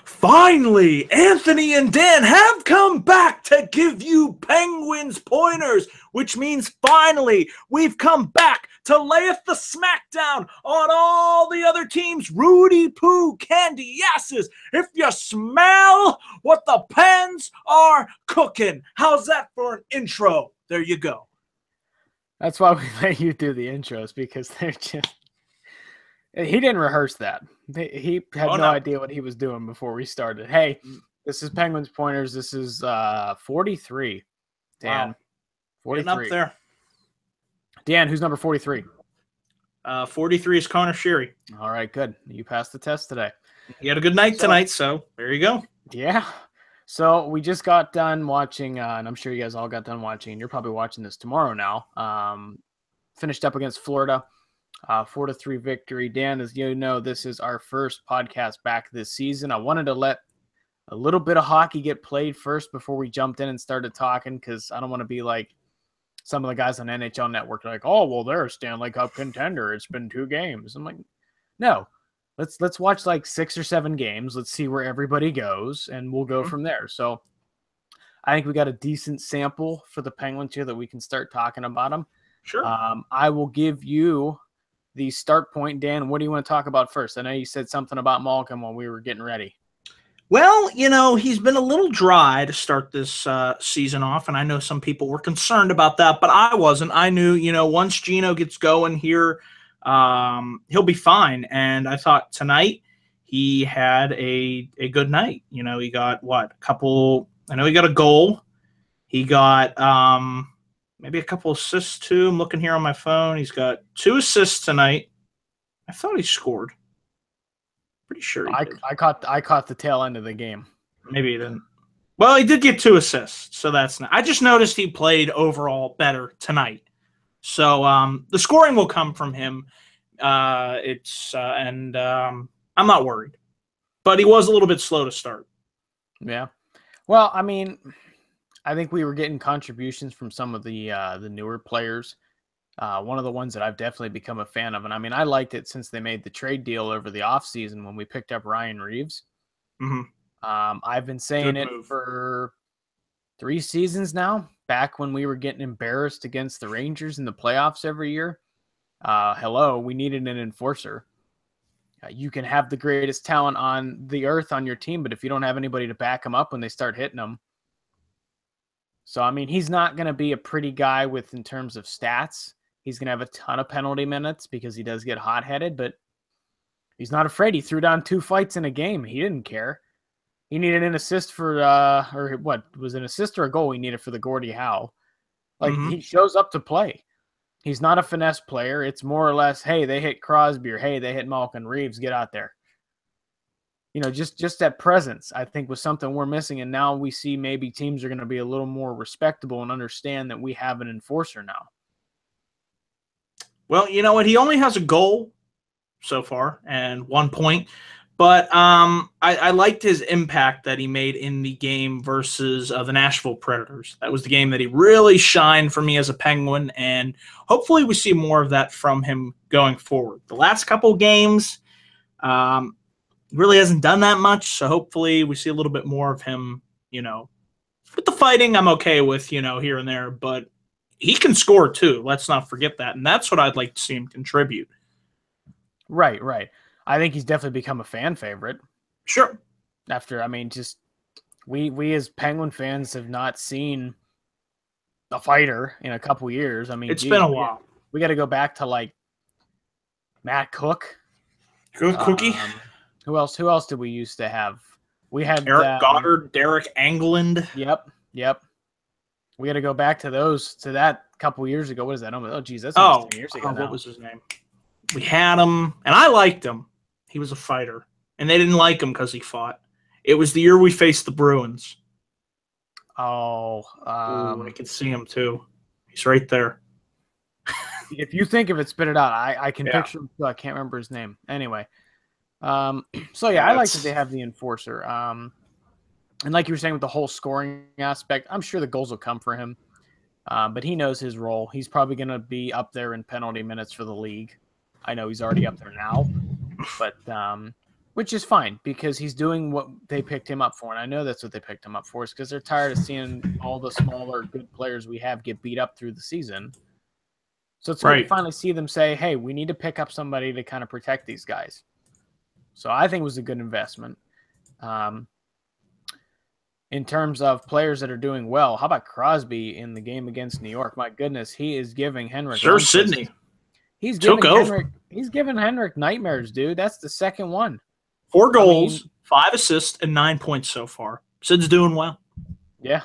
Finally, Anthony and Dan have come back to give you Penguins pointers, which means finally we've come back to layeth the smackdown on all the other teams' Rudy Poo candy asses. If you smell what the Pens are cooking, how's that for an intro? There you go. That's why we let you do the intros, because they're just... He didn't rehearse that. He had no idea what he was doing before we started. Hey, this is Penguins Pointers. This is 43. Dan. Wow. 43. Getting up there. Dan, who's number 43? 43 is Connor Sheary. All right, good. You passed the test today. You had a good night tonight, so there you go. Yeah. So we just got done watching, and I'm sure you guys all got done watching. You're probably watching this tomorrow now. Finished up against Florida. 4-3 victory. Dan, as you know, this is our first podcast back this season. I wanted to let a little bit of hockey get played first before we jumped in and started talking, because I don't want to be like some of the guys on NHL Network like, oh, well, they're a Stanley Cup contender. It's been 2 games. I'm like, no, let's watch like 6 or 7 games. Let's see where everybody goes, and we'll go from there. So I think we got a decent sample for the Penguins here that we can start talking about them. Sure. I will give you the start point. Dan, what do you want to talk about first? I know you said something about Malkin when we were getting ready. Well, you know, he's been a little dry to start this season off, and I know some people were concerned about that, but I wasn't. I knew, you know, once Gino gets going here, he'll be fine. And I thought tonight he had a good night. You know, he got I know he got a goal. He got maybe a couple assists too. I'm looking here on my phone. He's got 2 assists tonight. I thought he scored. Pretty sure he did. I caught the tail end of the game. Maybe he didn't. Well, he did get 2 assists, so that's not. I just noticed he played overall better tonight. So the scoring will come from him. I'm not worried. But he was a little bit slow to start. Yeah. Well, I mean, I think we were getting contributions from some of the newer players. One of the ones that I've definitely become a fan of, and I mean, I liked it since they made the trade deal over the offseason when we picked up Ryan Reeves. Mm-hmm. I've been saying it for 3 seasons now, back when we were getting embarrassed against the Rangers in the playoffs every year. We needed an enforcer. You can have the greatest talent on the earth on your team, but if you don't have anybody to back them up when they start hitting them. So, I mean, he's not going to be a pretty guy in terms of stats. He's going to have a ton of penalty minutes because he does get hot-headed, but he's not afraid. He threw down 2 fights in a game. He didn't care. He needed an assist for, or what, was it an assist or a goal he needed for the Gordie Howe? Like, He shows up to play. He's not a finesse player. It's more or less, hey, they hit Crosby, or hey, they hit Malkin Reeves, get out there. You know, just that presence, I think, was something we're missing. And now we see maybe teams are going to be a little more respectable and understand that we have an enforcer now. Well, you know what? He only has a goal so far and 1 point. But I liked his impact that he made in the game versus the Nashville Predators. That was the game that he really shined for me as a Penguin. And hopefully we see more of that from him going forward. The last couple games, really hasn't done that much, so hopefully we see a little bit more of him, you know. With the fighting, I'm okay with, you know, here and there, but he can score too. Let's not forget that, and that's what I'd like to see him contribute. Right. I think he's definitely become a fan favorite. Sure. After, I mean, just we as Penguin fans have not seen a fighter in a couple years. I mean, it's been a while. We got to go back to like Matt Cook. Cookie. Who else did we used to have? We had Eric Goddard, Derek Anglund. Yep. We got to go back to that couple years ago. What is that? Oh, geez, that's almost 10 years ago now. What was his name? We had him, and I liked him. He was a fighter, and they didn't like him because he fought. It was the year we faced the Bruins. Oh, I can see him too. He's right there. If you think of it, spit it out. I can picture him. I can't remember his name. Anyway. I like that they have the enforcer. And like you were saying with the whole scoring aspect, I'm sure the goals will come for him. But he knows his role. He's probably going to be up there in penalty minutes for the league. I know he's already up there now. but which is fine because he's doing what they picked him up for, and I know that's what they picked him up for, is because they're tired of seeing all the smaller good players we have get beat up through the season. So it's good to finally see them say, hey, we need to pick up somebody to kind of protect these guys. So I think it was a good investment. In terms of players that are doing well, how about Crosby in the game against New York? My goodness, he is giving Henrik. Sure, Sidney. He's giving Henrik nightmares, dude. That's the second one. 4 goals, 5 assists, and 9 points so far. Sid's doing well. Yeah.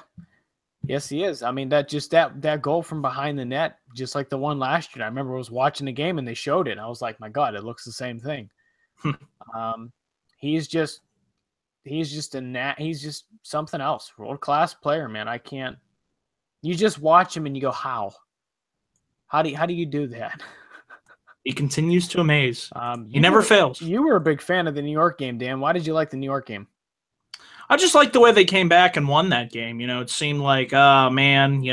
Yes, he is. I mean, that goal from behind the net, just like the one last year. I remember I was watching the game and they showed it. And I was like, my God, it looks the same thing. He's just something else. World-class player, man. I can't. You just watch him and you go, how? How do you do that? He continues to amaze. He never fails. You were a big fan of the New York game, Dan. Why did you like the New York game? I just like the way they came back and won that game. It seemed like, man,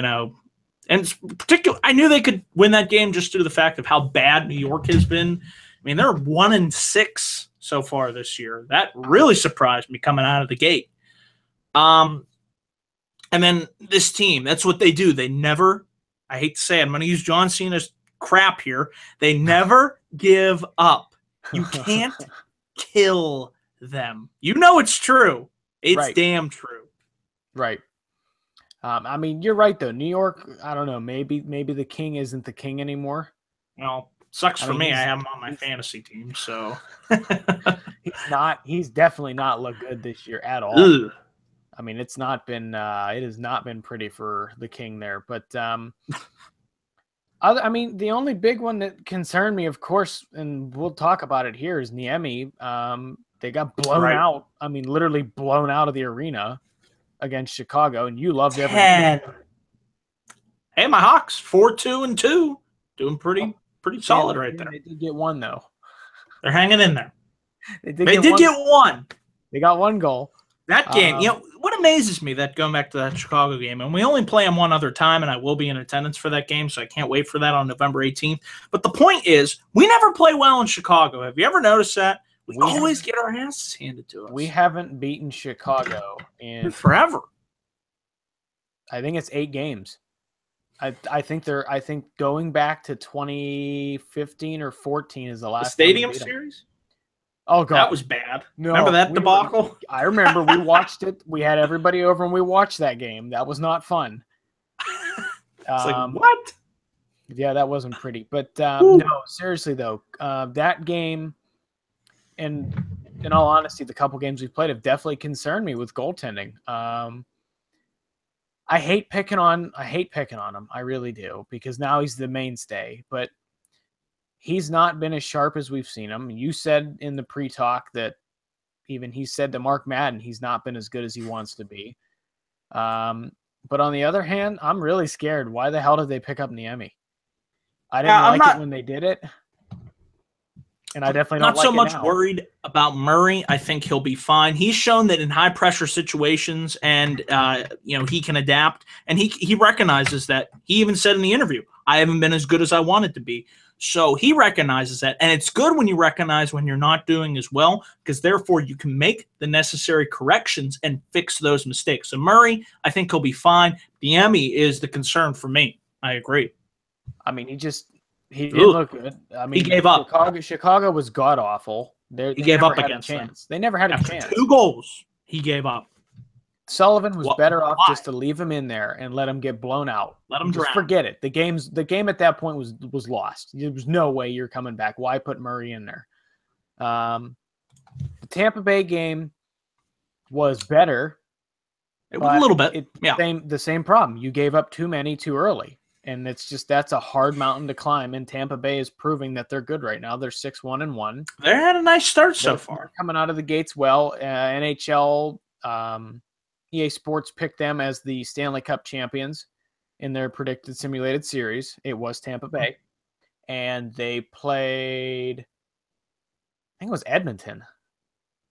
and particularly, I knew they could win that game just due to the fact of how bad New York has been. I mean, they're 1-6 so far this year. That really surprised me coming out of the gate. And then this team, that's what they do. They never, I hate to say it, I'm going to use John Cena's crap here. They never give up. You can't kill them. It's true. It's right. Damn true. Right. I mean, you're right, though. New York, I don't know. Maybe the king isn't the king anymore. Well, sucks for me. I have him on my fantasy team, so. He's definitely not looked good this year at all. Ugh. I mean, it has not been pretty for the king there. But, I mean, the only big one that concerned me, of course, and we'll talk about it here, is Niemi. They got blown out. I mean, literally blown out of the arena against Chicago, and you loved every game. Hey, my Hawks, 4-2-2, doing pretty solid right there. They did get one though. They're hanging in there. They did get one. They got one goal. That game, what amazes me, that going back to that Chicago game, and we only play them one other time, and I will be in attendance for that game, so I can't wait for that on November 18th. But the point is, we never play well in Chicago. Have you ever noticed that? We always get our asses handed to us. We haven't beaten Chicago in forever. I think it's 8 games. I think going back to 2015 or 14 is the last Stadium Series. Oh God, that was bad. No, remember that debacle? I remember. We watched it. We had everybody over and we watched that game. That was not fun. It's like what? Yeah, that wasn't pretty. But no, seriously though, that game. And in all honesty, the couple games we've played have definitely concerned me with goaltending. I hate picking on him. I really do, because now he's the mainstay. But he's not been as sharp as we've seen him. You said in the pre-talk that even he said to Mark Madden he's not been as good as he wants to be. But on the other hand, I'm really scared. Why the hell did they pick up Niemi? I didn't like it when they did it. And I definitely don't not so much now. Worried about Murray. I think he'll be fine. He's shown that in high pressure situations, and he can adapt. And he recognizes that. He even said in the interview, "I haven't been as good as I wanted to be." So he recognizes that, and it's good when you recognize when you're not doing as well, because therefore you can make the necessary corrections and fix those mistakes. So Murray, I think he'll be fine. Niemi is the concern for me. I agree. I mean, he didn't look good. I mean, he gave up. Chicago was god awful. He gave up against them. They never had a chance. 2 goals, he gave up. Sullivan was better off just to leave him in there and let him get blown out. Let him just drown. Forget it. The game at that point was lost. There was no way you're coming back. Why put Murray in there? The Tampa Bay game was better. It was a little bit. The same problem. You gave up too many too early. And that's a hard mountain to climb. And Tampa Bay is proving that they're good right now. They're 6-1-1. They had a nice start so far. Coming out of the gates well. NHL, EA Sports picked them as the Stanley Cup champions in their predicted simulated series. It was Tampa Bay. And they played, I think it was Edmonton.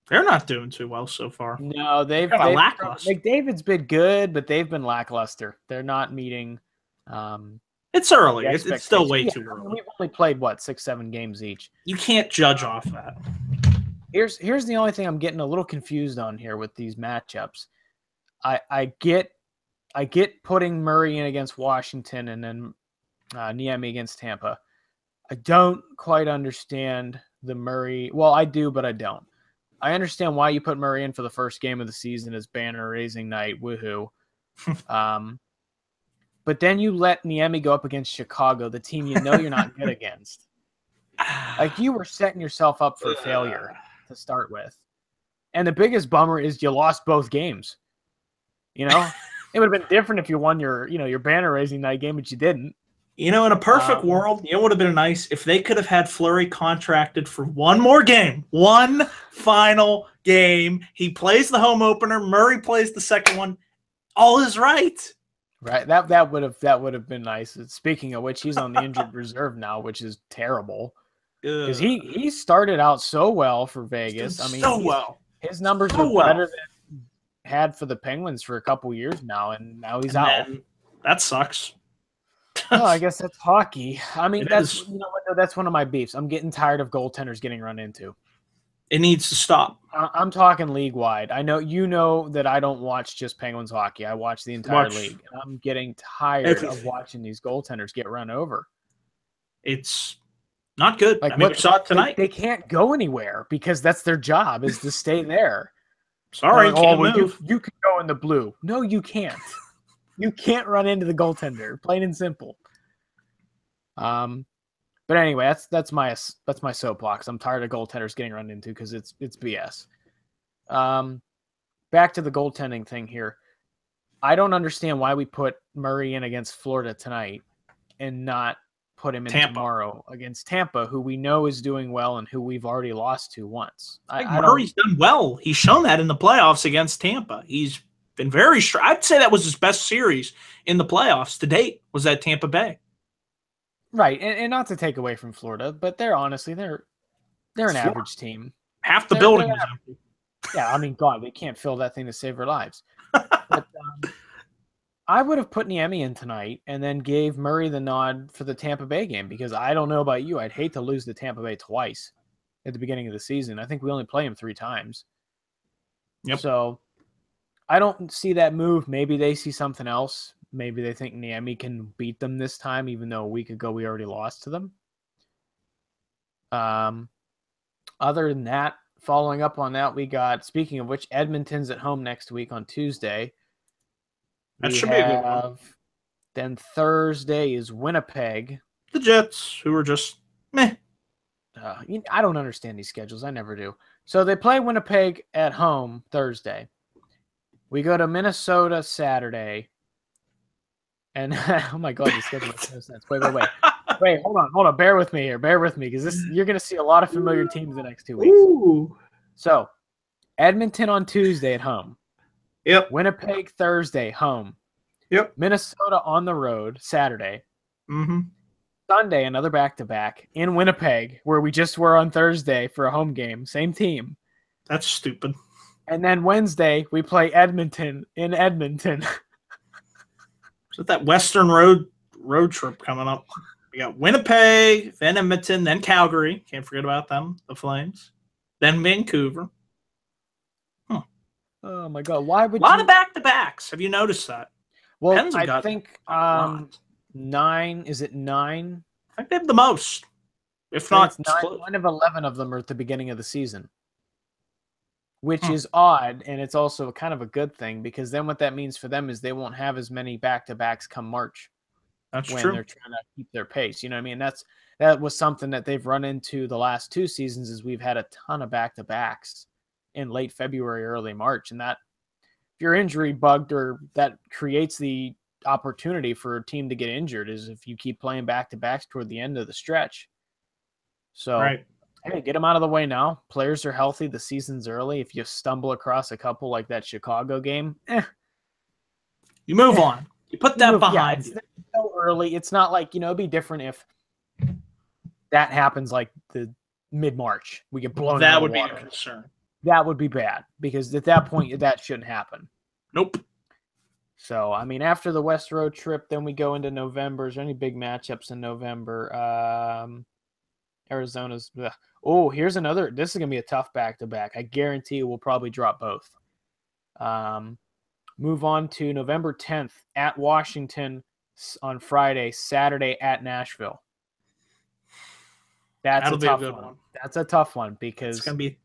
They're not doing too well so far. No, they've lackluster. McDavid's been good, but they've been lackluster. They're not meeting It's early. It's still way too early. We've only played, 6-7 games each. You can't judge off that. Here's the only thing I'm getting a little confused on here with these matchups. I get putting Murray in against Washington and then Niemi against Tampa. I don't quite understand the Murray. Well, I do, but I don't. I understand why you put Murray in for the first game of the season as banner raising night. Woohoo. But then you let Niemi go up against Chicago, the team you know you're not good against. Like, you were setting yourself up for failure to start with. And the biggest bummer is you lost both games. You know? It would have been different if you won your banner raising night game, but you didn't. In a perfect world, it would have been nice if they could have had Fleury contracted for one more game, one final game. He plays the home opener. Murray plays the second one. All is right. Right. That would have been nice. Speaking of which, he's on the injured reserve now, which is terrible. Because he started out so well for Vegas. I mean, his numbers are better than had for the Penguins for a couple years now, and now he's out. That sucks. Well, I guess that's hockey. I mean, that's one of my beefs. I'm getting tired of goaltenders getting run into. It needs to stop. I'm talking league wide. I know that I don't watch just Penguins hockey. I watch the entire league. And I'm getting tired of watching these goaltenders get run over. It's not good. We saw it tonight. They can't go anywhere because that's their job, is to stay there. Sorry, you can go in the blue. No, you can't. You can't run into the goaltender, plain and simple. But anyway, that's my soapbox. I'm tired of goaltenders getting run into because it's BS. Back to the goaltending thing here. I don't understand why we put Murray in against Florida tonight and not put him in tomorrow against Tampa, who we know is doing well and who we've already lost to once. Murray's done well. He's shown that in the playoffs against Tampa. He's been very strong. I'd say that was his best series in the playoffs to date, was at Tampa Bay. Right, and not to take away from Florida, but they're an average team. Half the building is empty. Yeah, I mean, God, they can't fill that thing to save their lives. But I would have put Niemi in tonight and then gave Murray the nod for the Tampa Bay game, because I don't know about you. I'd hate to lose to Tampa Bay twice at the beginning of the season. I think we only play him 3 times. Yep. So I don't see that move. Maybe they see something else. Maybe they think Niemi can beat them this time, even though a week ago we already lost to them. Other than that, following up on that, we got, speaking of which, Edmonton's at home next week on Tuesday. That should be a good one. Then Thursday is Winnipeg. The Jets, who are just meh. I don't understand these schedules. I never do. So they play Winnipeg at home Thursday. We go to Minnesota Saturday. And oh my God, the schedule makes no sense. Wait. Wait, hold on. Bear with me here. Bear with me, because you're going to see a lot of familiar teams the next 2 weeks. Ooh. So, Edmonton on Tuesday at home. Yep. Winnipeg Thursday, home. Yep. Minnesota on the road Saturday. Mm-hmm. Sunday, another back-to-back in Winnipeg, where we just were on Thursday for a home game. Same team. That's stupid. And then Wednesday, we play Edmonton in Edmonton. Is that Western road trip coming up? We got Winnipeg, then Edmonton, then Calgary. Can't forget about them, the Flames. Then Vancouver. Oh my God! Why would a lot of back-to-backs? Have you noticed that? Well, I think 9. Is it 9? I think they have the most. If not, 9 of 11 of them are at the beginning of the season, which is odd, and it's also kind of a good thing, because then what that means for them is they won't have as many back-to-backs come March. That's when true. They're trying to keep their pace. You know what I mean? That was something that they've run into the last 2 seasons, is we've had a ton of back-to-backs in late February, early March. And that, if you're injury bugged, or that creates the opportunity for a team to get injured, is if you keep playing back-to-backs toward the end of the stretch. So, hey, get them out of the way now. Players are healthy. The season's early. If you stumble across a couple like that Chicago game, you move on. You put that behind you. It's so early. It's not like, it'd be different if that happens like the mid-March. We get blown out of the water. That would be a concern. That would be bad, because at that point, that shouldn't happen. Nope. So, I mean, after the West Road trip, then we go into November. Is there any big matchups in November? Arizona's. Oh, here's another. This is going to be a tough back-to-back. I guarantee we'll probably drop both. Move on to November 10th at Washington on Friday, Saturday at Nashville. That'll be a tough one. That's a tough one because it's going to be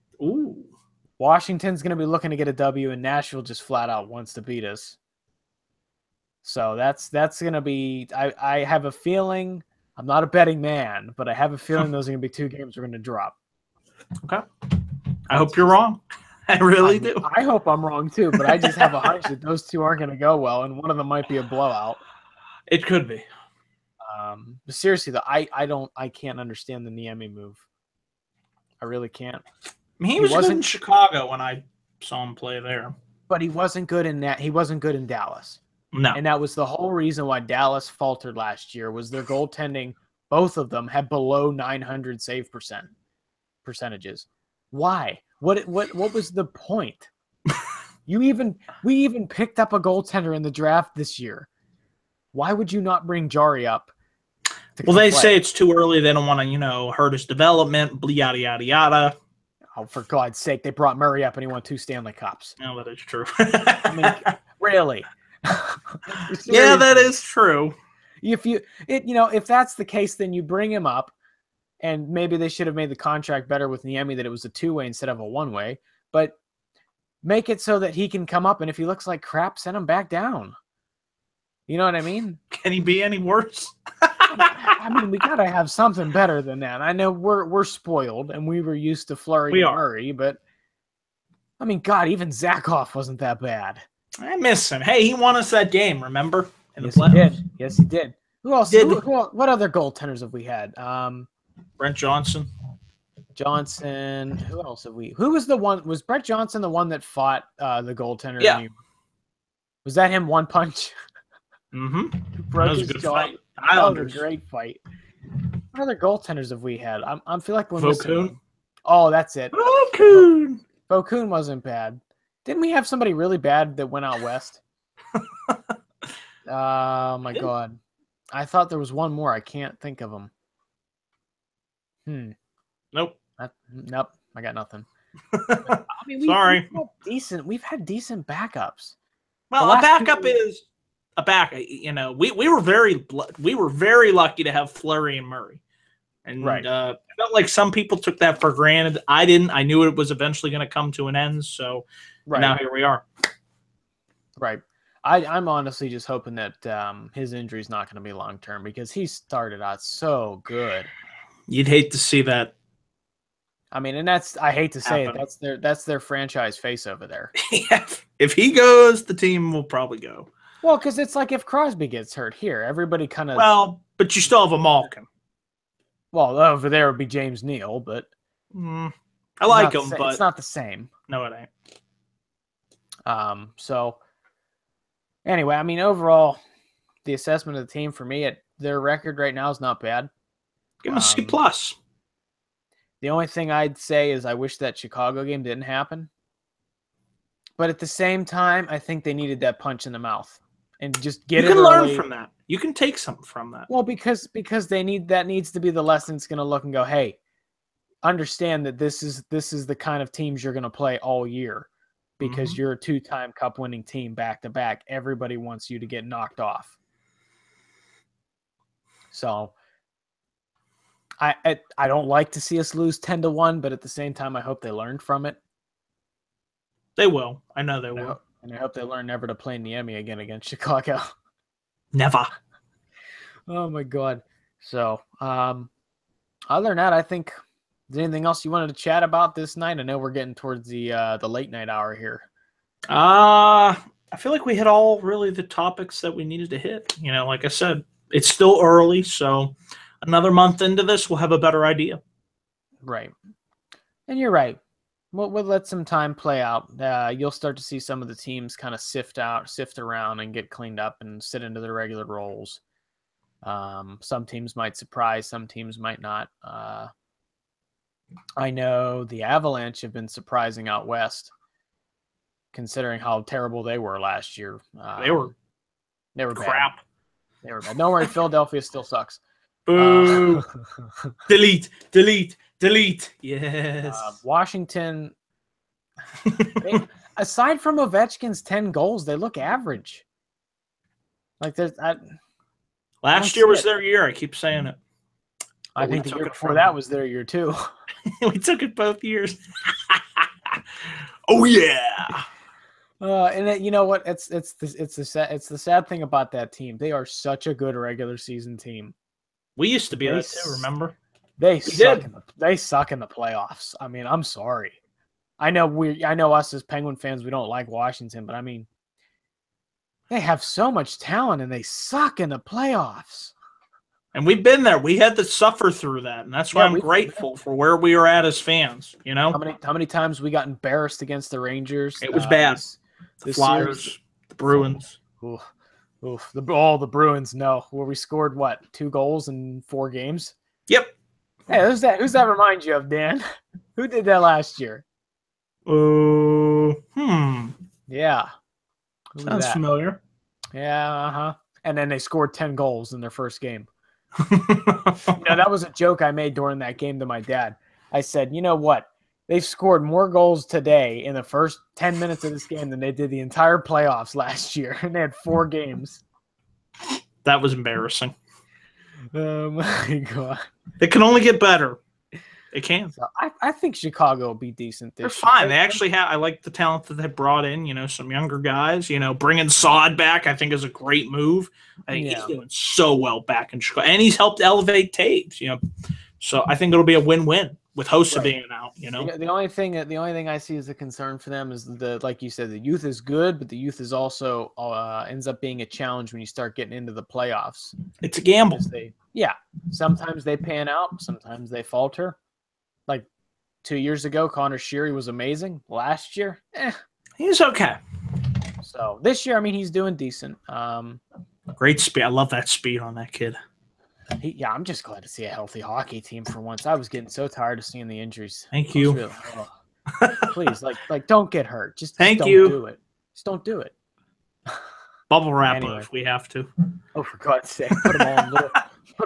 Washington's going to be looking to get a W, and Nashville just flat out wants to beat us. So that's going to be. I have a feeling. I'm not a betting man, but I have a feeling those are going to be two games we're going to drop. Okay. I hope you're wrong. I really do. I hope I'm wrong too, but I just have a hunch that those two aren't going to go well, and one of them might be a blowout. It could be. But seriously, though, I can't understand the Niemi move. I really can't. I mean, he was good in Chicago when I saw him play there, but he wasn't good in that. He wasn't good in Dallas. No, and that was the whole reason why Dallas faltered last year. Was their goaltending? Both of them had below 900 save percentages. Why? What was the point? We even picked up a goaltender in the draft this year. Why would you not bring Jari up? Well, they say it's too early. They don't want to, hurt his development. Yada yada yada. Oh, for God's sake! They brought Murray up and he won 2 Stanley Cups. No, that is true. I mean, really? Yeah, that is true. If that's the case, then you bring him up, and maybe they should have made the contract better with Niemi that it was a 2-way instead of a 1-way. But make it so that he can come up, and if he looks like crap, send him back down. You know what I mean? Can he be any worse? I mean, we gotta have something better than that. I know we're spoiled, and we were used to Fleury and Murray, but I mean, God, even Zakhoff wasn't that bad. I miss him. Hey, he won us that game, remember? Yes, he did. Yes, he did. Who else? What other goaltenders have we had? Brent Johnson. Who else have we? Who was the one? Was Brett Johnson the one that fought the goaltender? Yeah. Was that him one punch? Mm-hmm. Broke his jaw. Fight. That was a great fight. What other goaltenders have we had? I feel like we're missing. Oh, that's it. Vokoun wasn't bad. Didn't we have somebody really bad that went out west? Oh my God. I thought there was one more. I can't think of him. Nope. Nope. I got nothing. I mean, sorry. We've had decent backups. Well, a backup is a back. We were very lucky to have Fleury and Murray, and right. I felt like some people took that for granted. I didn't. I knew it was eventually going to come to an end. So now here we are. Right. I'm honestly just hoping that his injury is not going to be long term because he started out so good. You'd hate to see that. I mean, and I hate to say it, that's their franchise face over there. Yeah. If he goes, the team will probably go. Well, because it's like if Crosby gets hurt here, everybody kind of. Well, but you still have a Malkin. Well, over there would be James Neal, but I like him, but it's not the same. No, it ain't. So anyway, I mean, overall, the assessment of the team for me at their record right now is not bad. Give them a C+. The only thing I'd say is I wish that Chicago game didn't happen. But at the same time, I think they needed that punch in the mouth and just get it. You can learn from that. You can take something from that. Well, because that needs to be the lesson. It's going to look and go, hey, understand that this is the kind of teams you're going to play all year because you're a 2-time cup winning team back to back. Everybody wants you to get knocked off. So I don't like to see us lose 10-1, but at the same time, I hope they learned from it. They will. I know they will. And I hope they learn never to play Niemi again against Chicago. Never. Oh, my God. So, other than that, I think, is there anything else you wanted to chat about this night? I know we're getting towards the late night hour here. I feel like we hit all really the topics that we needed to hit. Like I said, it's still early, so another month into this, we'll have a better idea. Right. And you're right. We'll let some time play out. You'll start to see some of the teams kind of sift around and get cleaned up and sit into their regular roles. Some teams might surprise, some teams might not. I know the Avalanche have been surprising out west, considering how terrible they were last year. They were They were bad. Crap. They were bad. Don't worry, Philadelphia still sucks. Boo. Delete. Yes. Washington, aside from Ovechkin's 10 goals, they look average. Like there's last year was their year. I keep saying it. I think the year before that was their year too. We took it both years. Oh yeah. And you know what? It's the sad thing about that team. They are such a good regular season team. We used to be that too. Remember? They suck in the playoffs. I mean, I'm sorry. I know us as Penguin fans, we don't like Washington, but I mean, they have so much talent and they suck in the playoffs. And we've been there. We had to suffer through that, and that's why I'm grateful for where we are at as fans. You know, how many times we got embarrassed against the Rangers? It was bad. The Flyers, series, the Bruins. The Bruins. No, where we scored what 2 goals in 4 games. Yep. Hey, who's that remind you of, Dan? Who did that last year? Yeah. Sounds familiar. Yeah, And then they scored 10 goals in their first game. That was a joke I made during that game to my dad. I said, you know what? They've scored more goals today in the first 10 minutes of this game than they did the entire playoffs last year. And they had 4 games. That was embarrassing. Oh, my God. It can only get better. It can. So I think Chicago will be decent this year. They're fine. They actually have – I like the talent that they brought in, some younger guys. Bringing Saad back I think is a great move. I think he's doing so well back in Chicago. And he's helped elevate Taves, So I think it'll be a win-win with Hossa being out, The only thing I see as a concern for them is like you said, the youth is good, but the youth is also ends up being a challenge when you start getting into the playoffs. It's a gamble. Sometimes they pan out, sometimes they falter. Like 2 years ago, Connor Sheary was amazing. Last year, he's okay. So this year, I mean, he's doing decent. Great speed. I love that speed on that kid. I'm just glad to see a healthy hockey team for once. I was getting so tired of seeing the injuries. Thank you. Really, please, don't get hurt. Just don't do it. Just don't do it. Bubble wrap if we have to. Oh, for God's sake, put him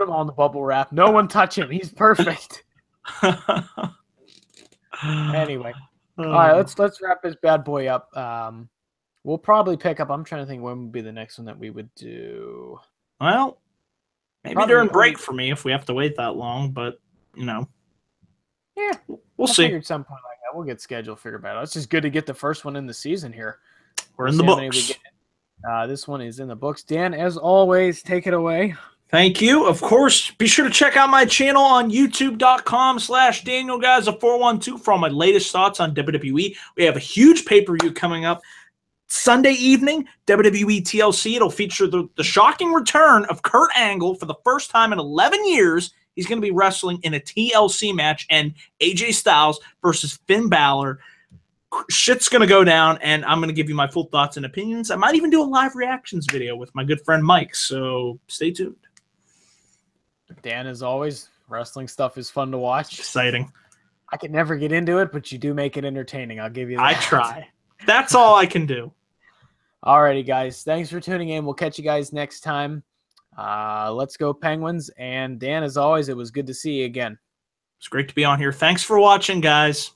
all in the bubble wrap. No one touch him. He's perfect. Anyway, all right, let's wrap this bad boy up. We'll probably pick up. I'm trying to think when would be the next one that we would do. Well, maybe probably during break for me if we have to wait that long, but yeah, we'll see. At some point like that, we'll get schedule figured out. It's just good to get the first one in the season here. We're in the books. This one is in the books. Dan, as always, take it away. Thank you. Of course, be sure to check out my channel on youtube.com/DanielGuys412 for all my latest thoughts on WWE. We have a huge pay-per-view coming up Sunday evening, WWE TLC. It'll feature the shocking return of Kurt Angle for the first time in 11 years. He's going to be wrestling in a TLC match, and AJ Styles versus Finn Balor. Shit's going to go down, and I'm going to give you my full thoughts and opinions. I might even do a live reactions video with my good friend Mike, so stay tuned. Dan, as always, wrestling stuff is fun to watch. Exciting. I can never get into it, but you do make it entertaining. I'll give you that. I try. That's all I can do. Alrighty, guys. Thanks for tuning in. We'll catch you guys next time. Let's go Penguins. And Dan, as always, it was good to see you again. It's great to be on here. Thanks for watching, guys.